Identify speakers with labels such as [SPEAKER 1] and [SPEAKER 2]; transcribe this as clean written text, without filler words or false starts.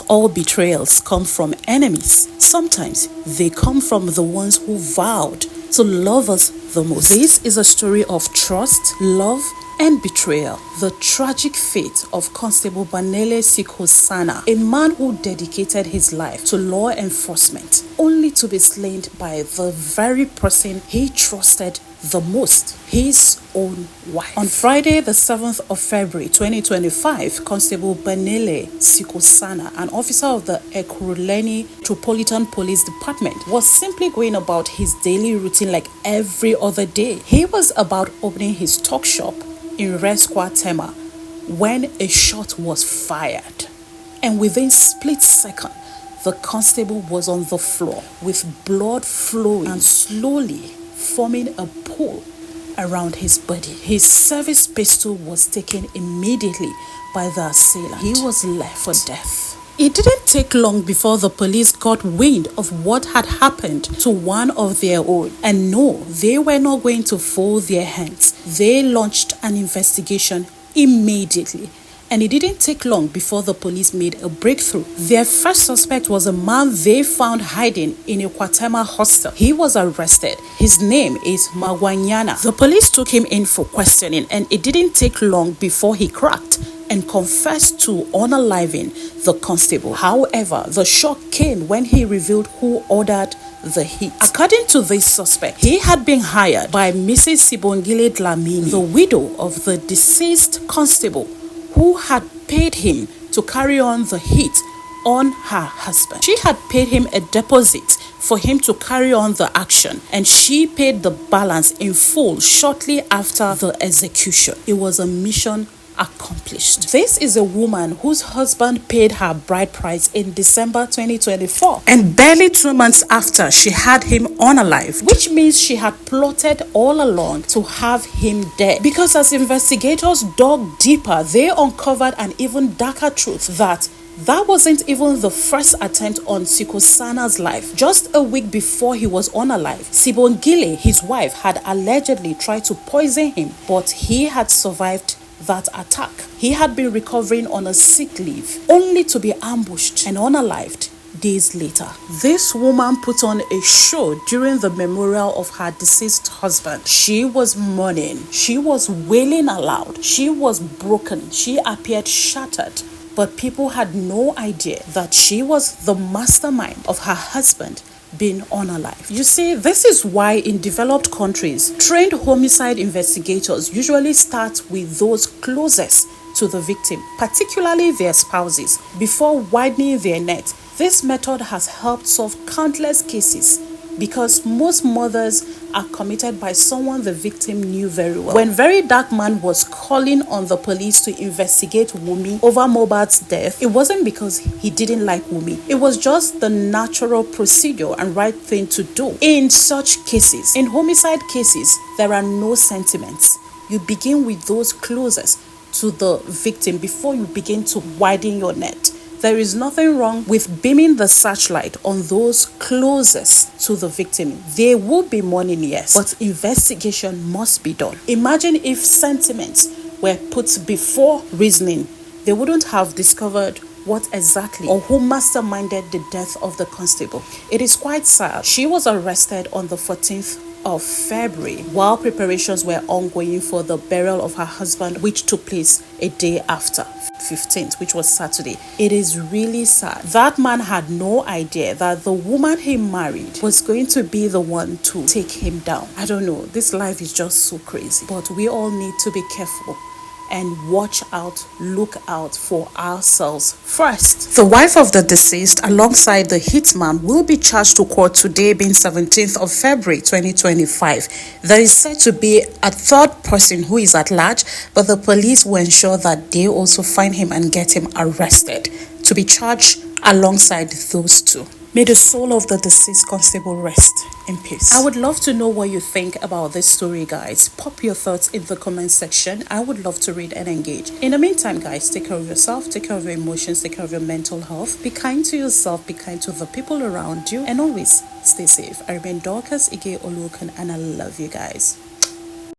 [SPEAKER 1] all betrayals come from enemies. Sometimes they come from the ones who vowed to love us the most. This is a story of trust, love, and betrayal. The tragic fate of Constable Banele Sikosana, a man who dedicated his life to law enforcement, only to be slain by the very person he trusted the most, his own wife. On Friday, the 7th of February 2025, Constable Banele Sikosana, an officer of the Ekurhuleni Metropolitan Police Department, was simply going about his daily routine like every other day. He was about opening his tuck shop in Resqua Tema when a shot was fired, and within split second, the constable was on the floor with blood flowing and slowly forming a pool around his body. His service pistol was taken immediately by the assailant. He was left for death. It didn't take long before the police got wind of what had happened to one of their own. And no, they were not going to fold their hands. They launched an investigation immediately. And it didn't take long before the police made a breakthrough. Their first suspect was a man they found hiding in a Kwatema hostel. He was arrested. His name is Magwanyana. The police took him in for questioning, and it didn't take long before he cracked and confessed to unaliving the constable. However, the shock came when he revealed who ordered the hit. According to this suspect, he had been hired by Mrs. Sibongile Dlamini, the widow of the deceased constable, who had paid him to carry on the hit on her husband. She had paid him a deposit for him to carry on the action, and she paid the balance in full shortly after the execution. It was a mission accomplished. This is a woman whose husband paid her bride price in December 2024, and barely 2 months after, she had him unalived, which means she had plotted all along to have him dead. Because as investigators dug deeper, they uncovered an even darker truth that wasn't even the first attempt on Sikosana's life. Just a week before he was unalived, Sibongile, his wife, had allegedly tried to poison him, but he had survived that attack. He had been recovering on a sick leave, only to be ambushed and unalived days later. This woman put on a show during the memorial of her deceased husband. She was mourning. She was wailing aloud. She was broken. She appeared shattered. But people had no idea that she was the mastermind of her husband being unalived. You see, this is why in developed countries, trained homicide investigators usually start with those closest to the victim, particularly their spouses, before widening their net. This method has helped solve countless cases because most murders are committed by someone the victim knew very well. When Very Dark Man was calling on the police to investigate Wumi over Mohbad's death, it wasn't because he didn't like Wumi. It was just the natural procedure and right thing to do in such cases. In homicide cases, there are no sentiments. You begin with those closest to the victim before you begin to widen your net. There is nothing wrong with beaming the searchlight on those closest to the victim. They will be mourning, yes, but investigation must be done. Imagine if sentiments were put before reasoning. They wouldn't have discovered what exactly or who masterminded the death of the constable. It is quite sad. She was arrested on the 14th of February while preparations were ongoing for the burial of her husband, which took place a day after, 15th, which was Saturday. It is really sad. That man had no idea that the woman he married was going to be the one to take him down. I don't know. This life is just so crazy. But we all need to be careful and watch out, look out for ourselves first. The wife of the deceased, alongside the hitman, will be charged to court today, being 17th of February 2025. There is said to be a third person who is at large, but the police will ensure that they also find him and get him arrested to be charged alongside those two. May the soul of the deceased constable rest in peace. I would love to know what you think about this story, guys. Pop your thoughts in the comment section. I would love to read and engage. In the meantime, guys, take care of yourself, take care of your emotions, take care of your mental health. Be kind to yourself, be kind to the people around you, and always stay safe. I remain Dorcas Ige Olukan, and I love you guys.